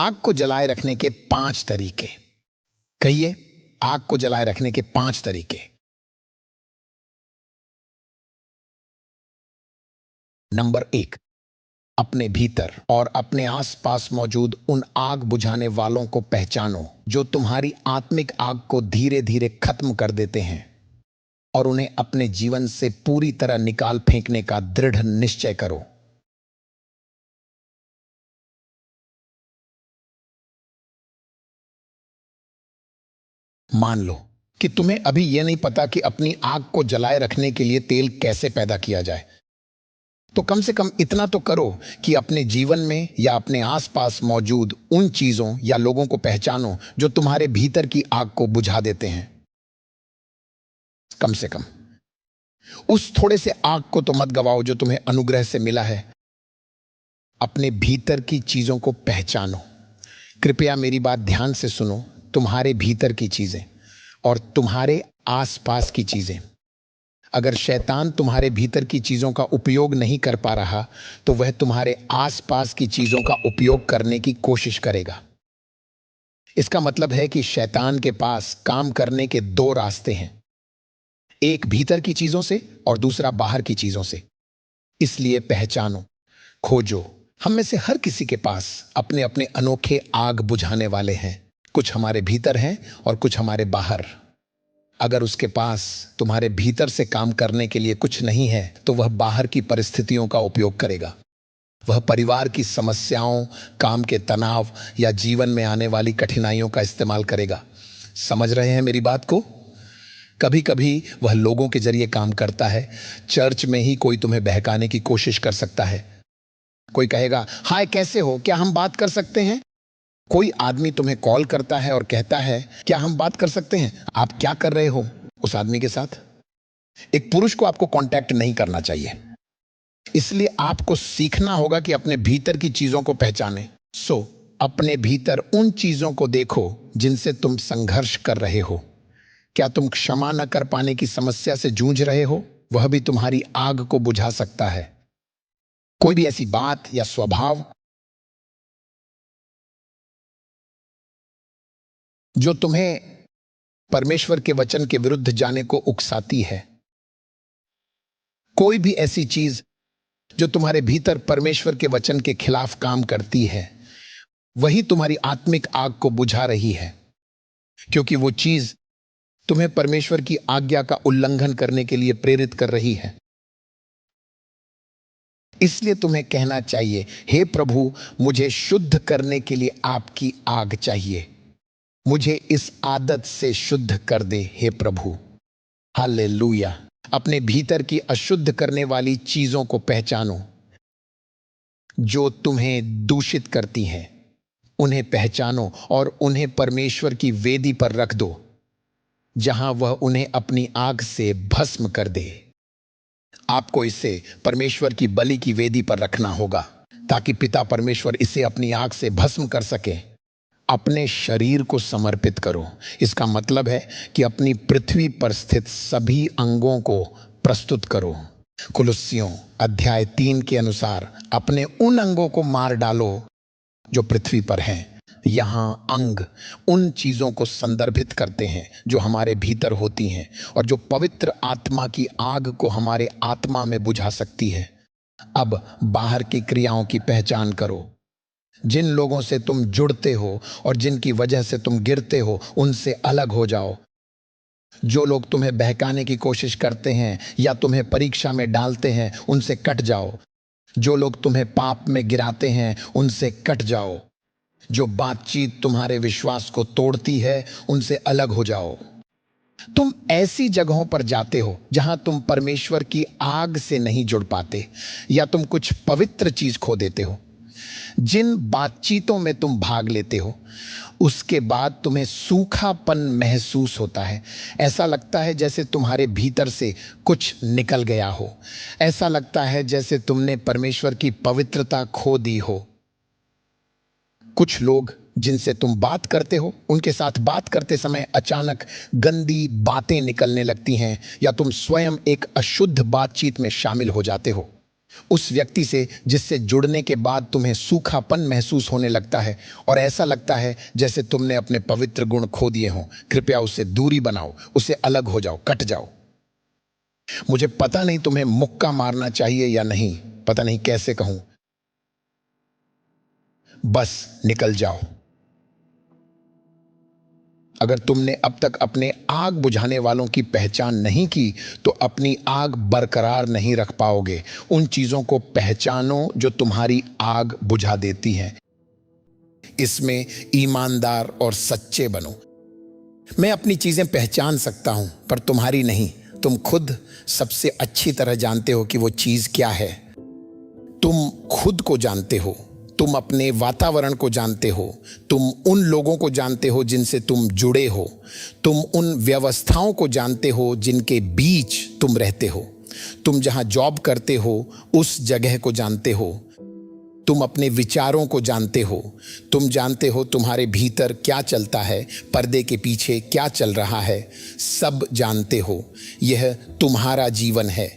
आग को जलाए रखने के 5 तरीके। कहिए, आग को जलाए रखने के 5 तरीके। नंबर 1, अपने भीतर और अपने आसपास मौजूद उन आग बुझाने वालों को पहचानो जो तुम्हारी आत्मिक आग को धीरे धीरे खत्म कर देते हैं, और उन्हें अपने जीवन से पूरी तरह निकाल फेंकने का दृढ़ निश्चय करो। मान लो कि तुम्हें अभी यह नहीं पता कि अपनी आग को जलाए रखने के लिए तेल कैसे पैदा किया जाए, तो कम से कम इतना तो करो कि अपने जीवन में या अपने आसपास मौजूद उन चीजों या लोगों को पहचानो जो तुम्हारे भीतर की आग को बुझा देते हैं। कम से कम उस थोड़े से आग को तो मत गवाओ जो तुम्हें अनुग्रह से मिला है। अपने भीतर की चीजों को पहचानो। कृपया मेरी बात ध्यान से सुनो। तुम्हारे भीतर की चीजें और तुम्हारे आसपास की चीजें, अगर शैतान तुम्हारे भीतर की चीजों का उपयोग नहीं कर पा रहा, तो वह तुम्हारे आसपास की चीजों का उपयोग करने की कोशिश करेगा। इसका मतलब है कि शैतान के पास काम करने के 2 रास्ते हैं, एक भीतर की चीजों से और दूसरा बाहर की चीजों से। इसलिए पहचानो, खोजो। हम में से हर किसी के पास अपने अपने अनोखे आग बुझाने वाले हैं। कुछ हमारे भीतर हैं और कुछ हमारे बाहर। अगर उसके पास तुम्हारे भीतर से काम करने के लिए कुछ नहीं है, तो वह बाहर की परिस्थितियों का उपयोग करेगा। वह परिवार की समस्याओं, काम के तनाव या जीवन में आने वाली कठिनाइयों का इस्तेमाल करेगा। समझ रहे हैं मेरी बात को? कभी कभी वह लोगों के जरिए काम करता है। चर्च में ही कोई तुम्हें बहकाने की कोशिश कर सकता है। कोई कहेगा, हाय कैसे हो, क्या हम बात कर सकते हैं? कोई आदमी तुम्हें कॉल करता है और कहता है, क्या हम बात कर सकते हैं? आप क्या कर रहे हो उस आदमी के साथ? एक पुरुष को आपको कांटेक्ट नहीं करना चाहिए। इसलिए आपको सीखना होगा कि अपने भीतर की चीजों को पहचाने। अपने भीतर उन चीजों को देखो जिनसे तुम संघर्ष कर रहे हो। क्या तुम क्षमा न कर पाने की समस्या से जूझ रहे हो? वह भी तुम्हारी आग को बुझा सकता है। कोई भी ऐसी बात या स्वभाव जो तुम्हें परमेश्वर के वचन के विरुद्ध जाने को उकसाती है। कोई भी ऐसी चीज जो तुम्हारे भीतर परमेश्वर के वचन के खिलाफ काम करती है, वही तुम्हारी आत्मिक आग को बुझा रही है, क्योंकि वो चीज तुम्हें परमेश्वर की आज्ञा का उल्लंघन करने के लिए प्रेरित कर रही है। इसलिए तुम्हें कहना चाहिए, हे प्रभु, मुझे शुद्ध करने के लिए आपकी आग चाहिए। मुझे इस आदत से शुद्ध कर दे हे प्रभु। हालेलुया। अपने भीतर की अशुद्ध करने वाली चीजों को पहचानो जो तुम्हें दूषित करती हैं। उन्हें पहचानो और उन्हें परमेश्वर की वेदी पर रख दो, जहां वह उन्हें अपनी आग से भस्म कर दे। आपको इसे परमेश्वर की बलि की वेदी पर रखना होगा, ताकि पिता परमेश्वर इसे अपनी आग से भस्म कर सके। अपने शरीर को समर्पित करो। इसका मतलब है कि अपनी पृथ्वी पर स्थित सभी अंगों को प्रस्तुत करो। कुलुस्सियों अध्याय 3 के अनुसार अपने उन अंगों को मार डालो जो पृथ्वी पर हैं। यहाँ अंग उन चीजों को संदर्भित करते हैं जो हमारे भीतर होती हैं और जो पवित्र आत्मा की आग को हमारे आत्मा में बुझा सकती है। अब बाहर की क्रियाओं की पहचान करो। जिन लोगों से तुम जुड़ते हो और जिनकी वजह से तुम गिरते हो, उनसे अलग हो जाओ। जो लोग तुम्हें बहकाने की कोशिश करते हैं या तुम्हें परीक्षा में डालते हैं, उनसे कट जाओ। जो लोग तुम्हें पाप में गिराते हैं, उनसे कट जाओ। जो बातचीत तुम्हारे विश्वास को तोड़ती है, उनसे अलग हो जाओ। तुम ऐसी जगहों पर जाते हो जहां तुम परमेश्वर की आग से नहीं जुड़ पाते, या तुम कुछ पवित्र चीज खो देते हो। जिन बातचीतों में तुम भाग लेते हो, उसके बाद तुम्हें सूखापन महसूस होता है। ऐसा लगता है जैसे तुम्हारे भीतर से कुछ निकल गया हो। ऐसा लगता है जैसे तुमने परमेश्वर की पवित्रता खो दी हो। कुछ लोग जिनसे तुम बात करते हो, उनके साथ बात करते समय अचानक गंदी बातें निकलने लगती हैं, या तुम स्वयं एक अशुद्ध बातचीत में शामिल हो जाते हो। उस व्यक्ति से जिससे जुड़ने के बाद तुम्हें सूखापन महसूस होने लगता है और ऐसा लगता है जैसे तुमने अपने पवित्र गुण खो दिए हों, कृपया उससे दूरी बनाओ, उससे अलग हो जाओ, कट जाओ। मुझे पता नहीं तुम्हें मुक्का मारना चाहिए या नहीं, पता नहीं कैसे कहूं, बस निकल जाओ। अगर तुमने अब तक अपने आग बुझाने वालों की पहचान नहीं की तो अपनी आग बरकरार नहीं रख पाओगे। उन चीजों को पहचानो जो तुम्हारी आग बुझा देती हैं। इसमें ईमानदार और सच्चे बनो। मैं अपनी चीजें पहचान सकता हूं पर तुम्हारी नहीं। तुम खुद सबसे अच्छी तरह जानते हो कि वो चीज क्या है। तुम खुद को जानते हो, तुम अपने वातावरण को जानते हो, तुम उन लोगों को जानते हो जिनसे तुम जुड़े हो, तुम उन व्यवस्थाओं को जानते हो जिनके बीच तुम रहते हो, तुम जहां जॉब करते हो उस जगह को जानते हो, तुम अपने विचारों को जानते हो, तुम जानते हो तुम्हारे भीतर क्या चलता है, पर्दे के पीछे क्या चल रहा है, सब जानते हो। यह तुम्हारा जीवन है।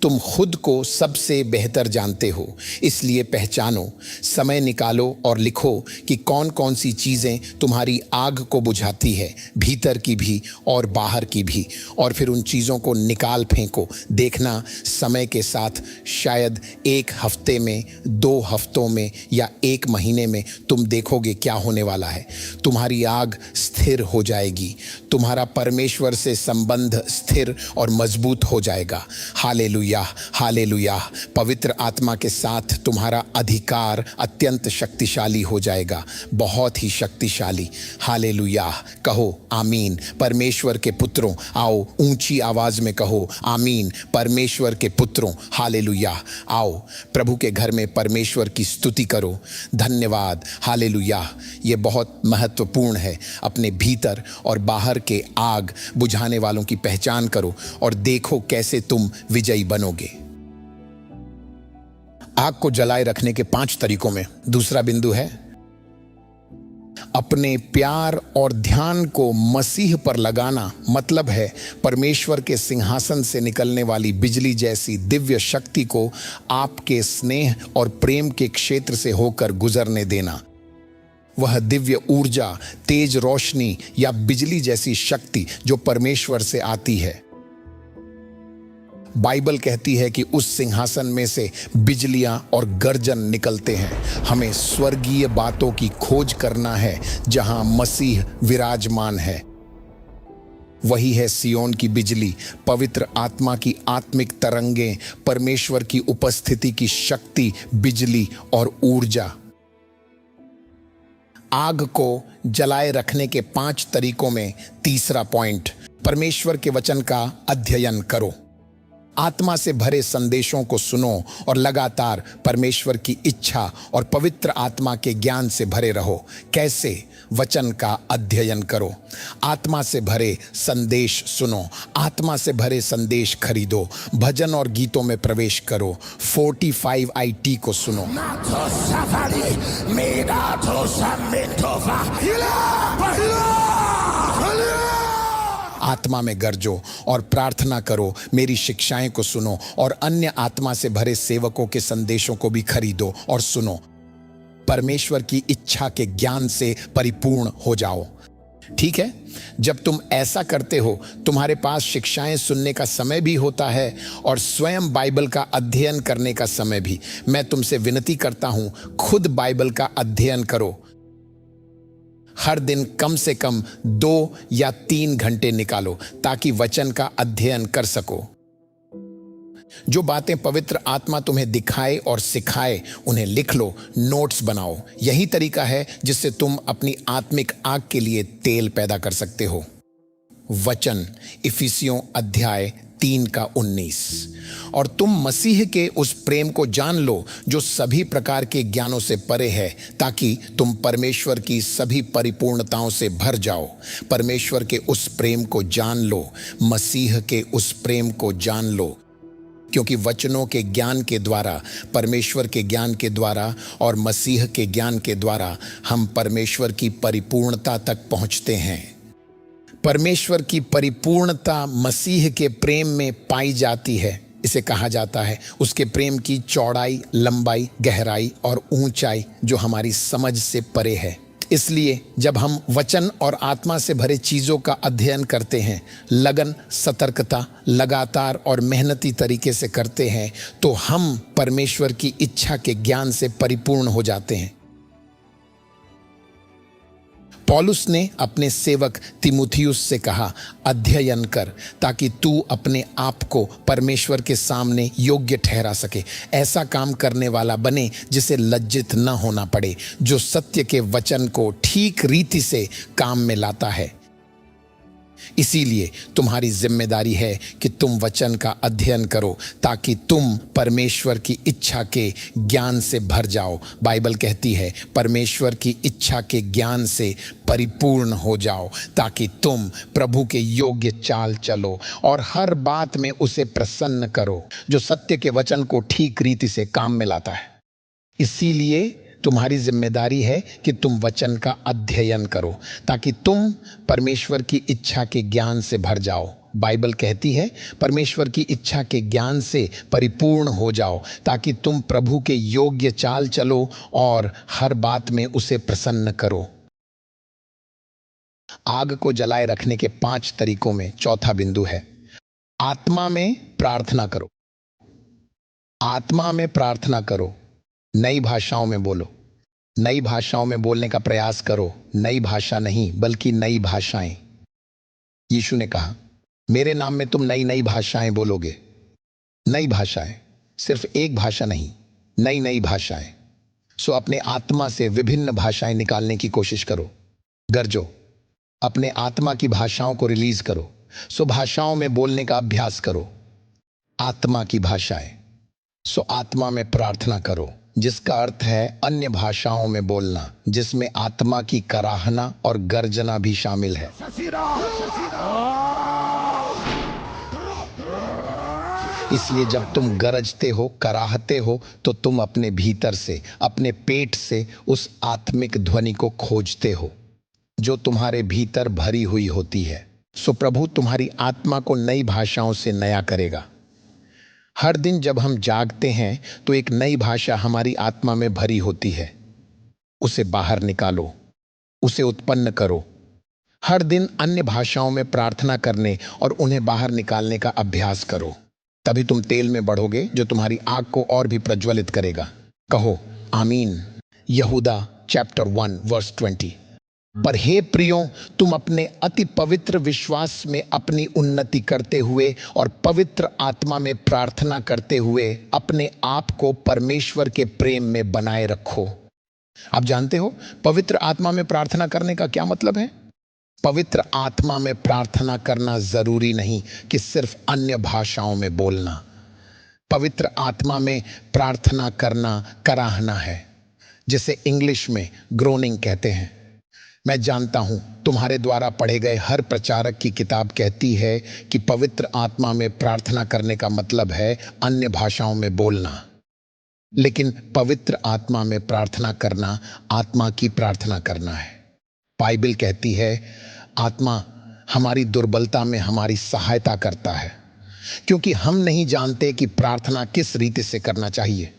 तुम खुद को सबसे बेहतर जानते हो, इसलिए पहचानो, समय निकालो और लिखो कि कौन कौन सी चीज़ें तुम्हारी आग को बुझाती है, भीतर की भी और बाहर की भी, और फिर उन चीज़ों को निकाल फेंको। देखना, समय के साथ शायद 1 हफ्ते में, 2 हफ्तों में या 1 महीने में तुम देखोगे क्या होने वाला है। तुम्हारी आग स्थिर हो जाएगी, तुम्हारा परमेश्वर से संबंध स्थिर और मजबूत हो जाएगा। Hallelujah, hallelujah. पवित्र आत्मा के साथ तुम्हारा अधिकार अत्यंत शक्तिशाली हो जाएगा, बहुत ही शक्तिशाली। हालेलुया। कहो आमीन। परमेश्वर के पुत्रों, आओ ऊंची आवाज में कहो आमीन। परमेश्वर के पुत्रों, हालेलुया। आओ प्रभु के घर में परमेश्वर की स्तुति करो। धन्यवाद, हालेलुया। ये बहुत महत्वपूर्ण है। अपने भीतर और बाहर के आग बुझाने वालों की पहचान करो और देखो कैसे तुम विजयी बनोगे। आग को जलाए रखने के 5 तरीकों में दूसरा बिंदु है अपने प्यार और ध्यान को मसीह पर लगाना। मतलब है परमेश्वर के सिंहासन से निकलने वाली बिजली जैसी दिव्य शक्ति को आपके स्नेह और प्रेम के क्षेत्र से होकर गुजरने देना। वह दिव्य ऊर्जा, तेज रोशनी या बिजली जैसी शक्ति जो परमेश्वर से आती है। बाइबल कहती है कि उस सिंहासन में से बिजलियां और गर्जन निकलते हैं। हमें स्वर्गीय बातों की खोज करना है जहां मसीह विराजमान है। वही है सियोन की बिजली, पवित्र आत्मा की आत्मिक तरंगें, परमेश्वर की उपस्थिति की शक्ति, बिजली और ऊर्जा। आग को जलाए रखने के 5 तरीकों में तीसरा पॉइंट, परमेश्वर के वचन का अध्ययन करो। आत्मा से भरे संदेशों को सुनो और लगातार परमेश्वर की इच्छा और पवित्र आत्मा के ज्ञान से भरे रहो। कैसे? वचन का अध्ययन करो, आत्मा से भरे संदेश सुनो, आत्मा से भरे संदेश खरीदो, भजन और गीतों में प्रवेश करो, 45 IT को सुनो। आत्मा में गरजो और प्रार्थना करो, मेरी शिक्षाएं को सुनो और अन्य आत्मा से भरे सेवकों के संदेशों को भी खरीदो और सुनो। परमेश्वर की इच्छा के ज्ञान से परिपूर्ण हो जाओ। ठीक है? जब तुम ऐसा करते हो, तुम्हारे पास शिक्षाएं सुनने का समय भी होता है और स्वयं बाइबल का अध्ययन करने का समय भी। मैं तुमसे विनती करता हूं, खुद बाइबल का अध्ययन करो। हर दिन कम से कम 2 या 3 घंटे निकालो ताकि वचन का अध्ययन कर सको। जो बातें पवित्र आत्मा तुम्हें दिखाए और सिखाए उन्हें लिख लो, नोट्स बनाओ। यही तरीका है जिससे तुम अपनी आत्मिक आग के लिए तेल पैदा कर सकते हो। वचन, इफिसियों अध्याय 3:19। और तुम मसीह के उस प्रेम को जान लो जो सभी प्रकार के ज्ञानों से परे है, ताकि तुम परमेश्वर की सभी परिपूर्णताओं से भर जाओ। परमेश्वर के उस प्रेम को जान लो, मसीह के उस प्रेम को जान लो, क्योंकि वचनों के ज्ञान के द्वारा, परमेश्वर के ज्ञान के द्वारा और मसीह के ज्ञान के द्वारा हम परमेश्वर की परिपूर्णता तक पहुंचते हैं। परमेश्वर की परिपूर्णता मसीह के प्रेम में पाई जाती है। इसे कहा जाता है। उसके प्रेम की चौड़ाई, लंबाई, गहराई और ऊंचाई जो हमारी समझ से परे है। इसलिए जब हम वचन और आत्मा से भरे चीज़ों का अध्ययन करते हैं, लगन, सतर्कता, लगातार और मेहनती तरीके से करते हैं, तो हम परमेश्वर की इच्छा के ज्ञान से परिपूर्ण हो जाते हैं। पौलुस ने अपने सेवक तिमुथियुस से कहा, अध्ययन कर ताकि तू अपने आप को परमेश्वर के सामने योग्य ठहरा सके। ऐसा काम करने वाला बने जिसे लज्जित न होना पड़े, जो सत्य के वचन को ठीक रीति से काम में लाता है। इसीलिए तुम्हारी जिम्मेदारी है कि तुम वचन का अध्ययन करो ताकि तुम परमेश्वर की इच्छा के ज्ञान से भर जाओ। बाइबल कहती है परमेश्वर की इच्छा के ज्ञान से परिपूर्ण हो जाओ, ताकि तुम प्रभु के योग्य चाल चलो और हर बात में उसे प्रसन्न करो, जो सत्य के वचन को ठीक रीति से काम में लाता है। इसीलिए तुम्हारी जिम्मेदारी है कि तुम वचन का अध्ययन करो ताकि तुम परमेश्वर की इच्छा के ज्ञान से भर जाओ। बाइबल कहती है परमेश्वर की इच्छा के ज्ञान से परिपूर्ण हो जाओ ताकि तुम प्रभु के योग्य चाल चलो और हर बात में उसे प्रसन्न करो। आग को जलाए रखने के 5 तरीकों में चौथा बिंदु है, आत्मा में प्रार्थना करो। आत्मा में प्रार्थना करो। नई भाषाओं में बोलो। नई भाषाओं में बोलने का प्रयास करो। नई भाषा नहीं बल्कि नई भाषाएं। यीशु ने कहा, मेरे नाम में तुम नई नई भाषाएं बोलोगे। नई भाषाएं, सिर्फ एक भाषा नहीं, नई नई भाषाएं। सो अपने आत्मा से विभिन्न भाषाएं निकालने की कोशिश करो। गरजो, अपने आत्मा की भाषाओं को रिलीज करो। सो भाषाओं में बोलने का अभ्यास करो। आत्मा की भाषाएं। सो आत्मा में प्रार्थना करो, जिसका अर्थ है अन्य भाषाओं में बोलना, जिसमें आत्मा की कराहना और गर्जना भी शामिल है। इसलिए जब तुम गरजते हो, कराहते हो, तो तुम अपने भीतर से, अपने पेट से उस आत्मिक ध्वनि को खोजते हो जो तुम्हारे भीतर भरी हुई होती है। सो प्रभु तुम्हारी आत्मा को नई भाषाओं से नया करेगा। हर दिन जब हम जागते हैं तो एक नई भाषा हमारी आत्मा में भरी होती है। उसे बाहर निकालो, उसे उत्पन्न करो। हर दिन अन्य भाषाओं में प्रार्थना करने और उन्हें बाहर निकालने का अभ्यास करो। तभी तुम तेल में बढ़ोगे जो तुम्हारी आग को और भी प्रज्वलित करेगा। कहो आमीन। यहूदा चैप्टर 1 वर्स 20। पर हे प्रियो, तुम अपने अति पवित्र विश्वास में अपनी उन्नति करते हुए और पवित्र आत्मा में प्रार्थना करते हुए अपने आप को परमेश्वर के प्रेम में बनाए रखो। आप जानते हो पवित्र आत्मा में प्रार्थना करने का क्या मतलब है? पवित्र आत्मा में प्रार्थना करना जरूरी नहीं कि सिर्फ अन्य भाषाओं में बोलना। पवित्र आत्मा में प्रार्थना करना कराहना है, जिसे इंग्लिश में ग्रोनिंग कहते हैं। मैं जानता हूं तुम्हारे द्वारा पढ़े गए हर प्रचारक की किताब कहती है कि पवित्र आत्मा में प्रार्थना करने का मतलब है अन्य भाषाओं में बोलना, लेकिन पवित्र आत्मा में प्रार्थना करना आत्मा की प्रार्थना करना है। बाइबल कहती है आत्मा हमारी दुर्बलता में हमारी सहायता करता है, क्योंकि हम नहीं जानते कि प्रार्थना किस रीति से करना चाहिए,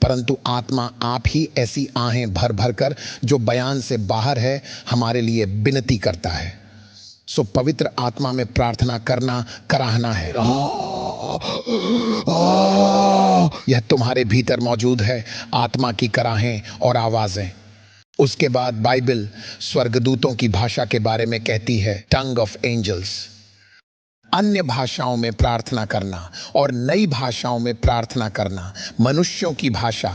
परंतु आत्मा आप ही ऐसी आहें भर भर कर जो बयान से बाहर है हमारे लिए विनती करता है। सो पवित्र आत्मा में प्रार्थना करना कराहना है। यह तुम्हारे भीतर मौजूद है, आत्मा की कराहें और आवाजें। उसके बाद बाइबल स्वर्गदूतों की भाषा के बारे में कहती है, टंग ऑफ एंजल्स। अन्य भाषाओं में प्रार्थना करना और नई भाषाओं में प्रार्थना करना, मनुष्यों की भाषा।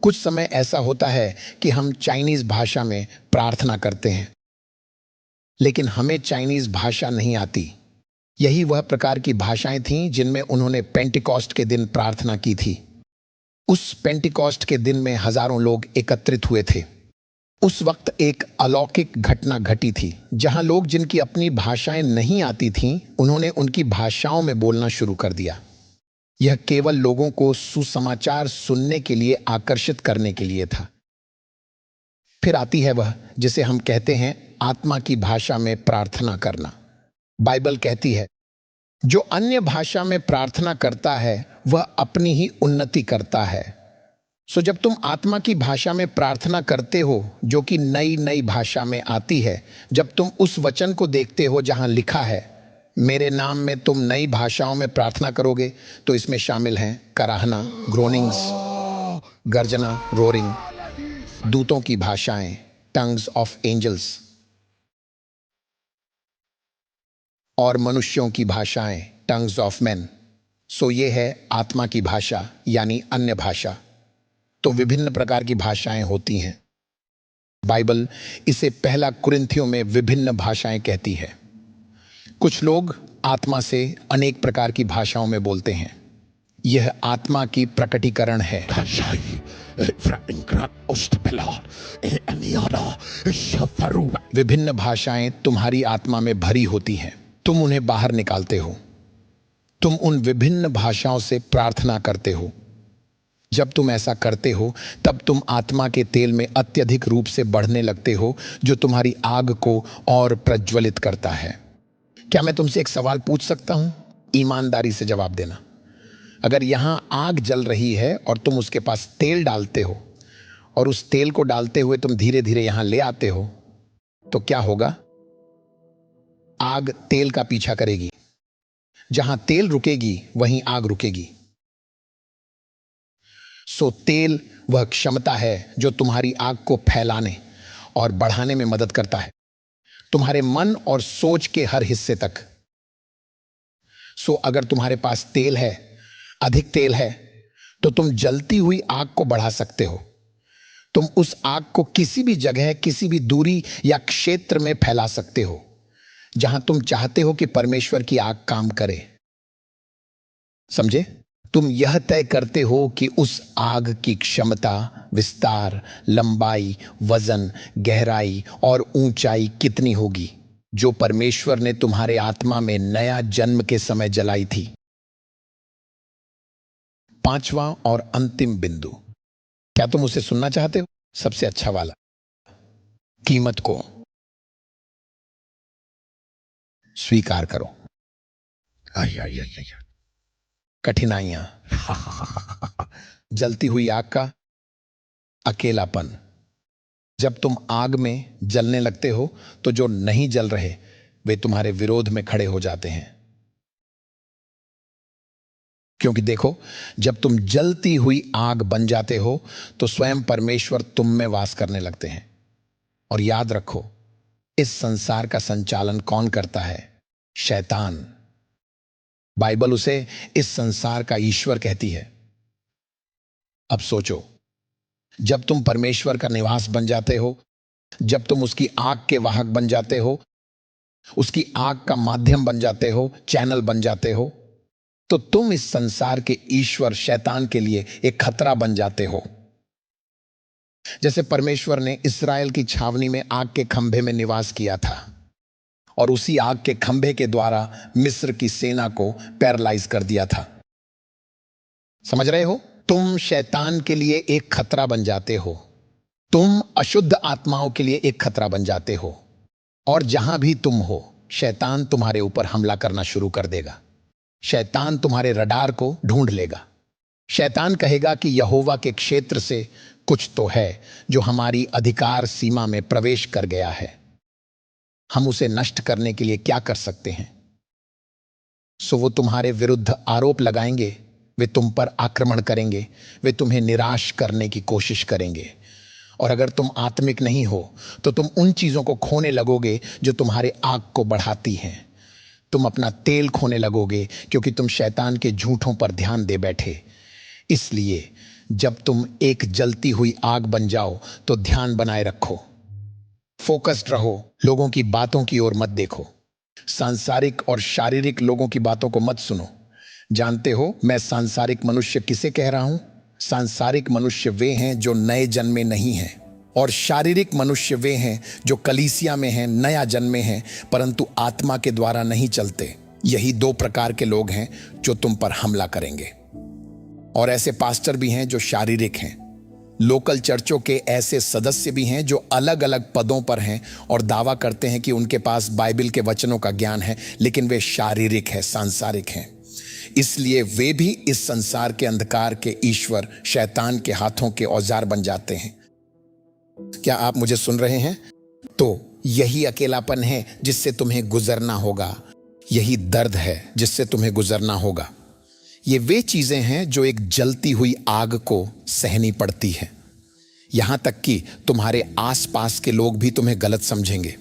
कुछ समय ऐसा होता है कि हम चाइनीज भाषा में प्रार्थना करते हैं, लेकिन हमें चाइनीज भाषा नहीं आती। यही वह प्रकार की भाषाएं थीं जिनमें उन्होंने पेंटिकॉस्ट के दिन प्रार्थना की थी। उस पेंटिकॉस्ट के दिन में हजारों लोग एकत्रित हुए थे। उस वक्त एक अलौकिक घटना घटी थी, जहां लोग जिनकी अपनी भाषाएं नहीं आती थीं, उन्होंने उनकी भाषाओं में बोलना शुरू कर दिया। यह केवल लोगों को सुसमाचार सुनने के लिए आकर्षित करने के लिए था। फिर आती है वह जिसे हम कहते हैं आत्मा की भाषा में प्रार्थना करना। बाइबल कहती है जो अन्य भाषा में प्रार्थना करता है वह अपनी ही उन्नति करता है। सो जब तुम आत्मा की भाषा में प्रार्थना करते हो जो कि नई नई भाषा में आती है, जब तुम उस वचन को देखते हो जहां लिखा है मेरे नाम में तुम नई भाषाओं में प्रार्थना करोगे, तो इसमें शामिल हैं कराहना, ग्रोनिंग्स, गर्जना, रोरिंग, दूतों की भाषाएं, टंग्स ऑफ एंजल्स, और मनुष्यों की भाषाएं, टंग्स ऑफ मैन। सो ये है आत्मा की भाषा यानी अन्य भाषा। तो विभिन्न प्रकार की भाषाएं होती हैं। बाइबल इसे पहला कुरिन्थियों में विभिन्न भाषाएं कहती है। कुछ लोग आत्मा से अनेक प्रकार की भाषाओं में बोलते हैं। यह आत्मा की प्रकटीकरण है। विभिन्न भाषाएं तुम्हारी आत्मा में भरी होती हैं, तुम उन्हें बाहर निकालते हो। तुम उन विभिन्न भाषाओं से प्रार्थना करते हो। जब तुम ऐसा करते हो तब तुम आत्मा के तेल में अत्यधिक रूप से बढ़ने लगते हो, जो तुम्हारी आग को और प्रज्वलित करता है। क्या मैं तुमसे एक सवाल पूछ सकता हूं? ईमानदारी से जवाब देना। अगर यहां आग जल रही है और तुम उसके पास तेल डालते हो और उस तेल को डालते हुए तुम धीरे धीरे यहां ले आते हो, तो क्या होगा? आग तेल का पीछा करेगी। जहां तेल रुकेगी वहीं आग रुकेगी। सो तेल वह क्षमता है जो तुम्हारी आग को फैलाने और बढ़ाने में मदद करता है, तुम्हारे मन और सोच के हर हिस्से तक। सो अगर तुम्हारे पास तेल है, अधिक तेल है, तो तुम जलती हुई आग को बढ़ा सकते हो। तुम उस आग को किसी भी जगह, किसी भी दूरी या क्षेत्र में फैला सकते हो जहां तुम चाहते हो कि परमेश्वर की आग काम करे। समझे? तुम यह तय करते हो कि उस आग की क्षमता, विस्तार, लंबाई, वजन, गहराई और ऊंचाई कितनी होगी, जो परमेश्वर ने तुम्हारे आत्मा में नया जन्म के समय जलाई थी। पांचवा और अंतिम बिंदु, क्या तुम उसे सुनना चाहते हो? सबसे अच्छा वाला, कीमत को स्वीकार करो। आई आई आई आई कठिनाइयां, जलती हुई आग का अकेलापन। जब तुम आग में जलने लगते हो तो जो नहीं जल रहे वे तुम्हारे विरोध में खड़े हो जाते हैं। क्योंकि देखो, जब तुम जलती हुई आग बन जाते हो तो स्वयं परमेश्वर तुम में वास करने लगते हैं। और याद रखो, इस संसार का संचालन कौन करता है? शैतान। बाइबल उसे इस संसार का ईश्वर कहती है। अब सोचो, जब तुम परमेश्वर का निवास बन जाते हो, जब तुम उसकी आग के वाहक बन जाते हो, उसकी आग का माध्यम बन जाते हो, चैनल बन जाते हो, तो तुम इस संसार के ईश्वर शैतान के लिए एक खतरा बन जाते हो। जैसे परमेश्वर ने इस्राएल की छावनी में आग के खंभे में निवास किया था और उसी आग के खंभे के द्वारा मिस्र की सेना को पैरालाइज कर दिया था। समझ रहे हो? तुम शैतान के लिए एक खतरा बन जाते हो। तुम अशुद्ध आत्माओं के लिए एक खतरा बन जाते हो। और जहां भी तुम हो, शैतान तुम्हारे ऊपर हमला करना शुरू कर देगा। शैतान तुम्हारे रडार को ढूंढ लेगा। शैतान कहेगा कि यहोवा के क्षेत्र से कुछ तो है जो हमारी अधिकार सीमा में प्रवेश कर गया है। हम उसे नष्ट करने के लिए क्या कर सकते हैं? सो वो तुम्हारे विरुद्ध आरोप लगाएंगे, वे तुम पर आक्रमण करेंगे, वे तुम्हें निराश करने की कोशिश करेंगे। और अगर तुम आत्मिक नहीं हो तो तुम उन चीजों को खोने लगोगे जो तुम्हारे आग को बढ़ाती हैं। तुम अपना तेल खोने लगोगे क्योंकि तुम शैतान के झूठों पर ध्यान दे बैठे। इसलिए जब तुम एक जलती हुई आग बन जाओ तो ध्यान बनाए रखो, फोकस्ड रहो, लोगों की बातों की ओर मत देखो, सांसारिक और शारीरिक लोगों की बातों को मत सुनो। जानते हो मैं सांसारिक मनुष्य किसे कह रहा हूं? सांसारिक मनुष्य वे हैं जो नए जन्मे नहीं हैं, और शारीरिक मनुष्य वे हैं जो कलीसिया में हैं, नया जन्मे हैं, परंतु आत्मा के द्वारा नहीं चलते। यही दो प्रकार के लोग हैं जो तुम पर हमला करेंगे। और ऐसे पास्टर भी हैं जो शारीरिक हैं, लोकल चर्चों के ऐसे सदस्य भी हैं जो अलग अलग पदों पर हैं और दावा करते हैं कि उनके पास बाइबल के वचनों का ज्ञान है, लेकिन वे शारीरिक हैं, सांसारिक हैं। इसलिए वे भी इस संसार के अंधकार के ईश्वर शैतान के हाथों के औजार बन जाते हैं। क्या आप मुझे सुन रहे हैं? तो यही अकेलापन है जिससे तुम्हें गुजरना होगा, यही दर्द है जिससे तुम्हें गुजरना होगा। ये वे चीजें हैं जो एक जलती हुई आग को सहनी पड़ती है। यहां तक कि तुम्हारे आसपास के लोग भी तुम्हें गलत समझेंगे।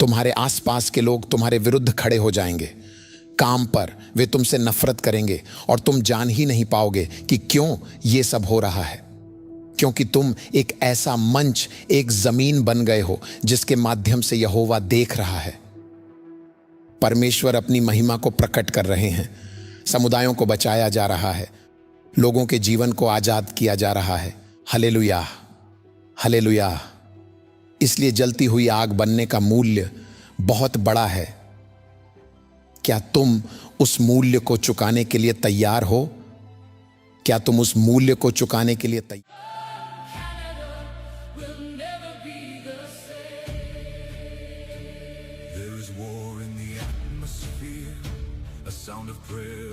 तुम्हारे आसपास के लोग तुम्हारे विरुद्ध खड़े हो जाएंगे। काम पर वे तुमसे नफरत करेंगे और तुम जान ही नहीं पाओगे कि क्यों ये सब हो रहा है, क्योंकि तुम एक ऐसा मंच, एक जमीन बन गए हो जिसके माध्यम से यहोवा देख रहा है। परमेश्वर अपनी महिमा को प्रकट कर रहे हैं। समुदायों को बचाया जा रहा है, लोगों के जीवन को आजाद किया जा रहा है। Hallelujah, hallelujah. इसलिए जलती हुई आग बनने का मूल्य बहुत बड़ा है। क्या तुम उस मूल्य को चुकाने के लिए तैयार हो? क्या तुम उस मूल्य को चुकाने के लिए तैयार? There is war in the atmosphere, a sound of prayer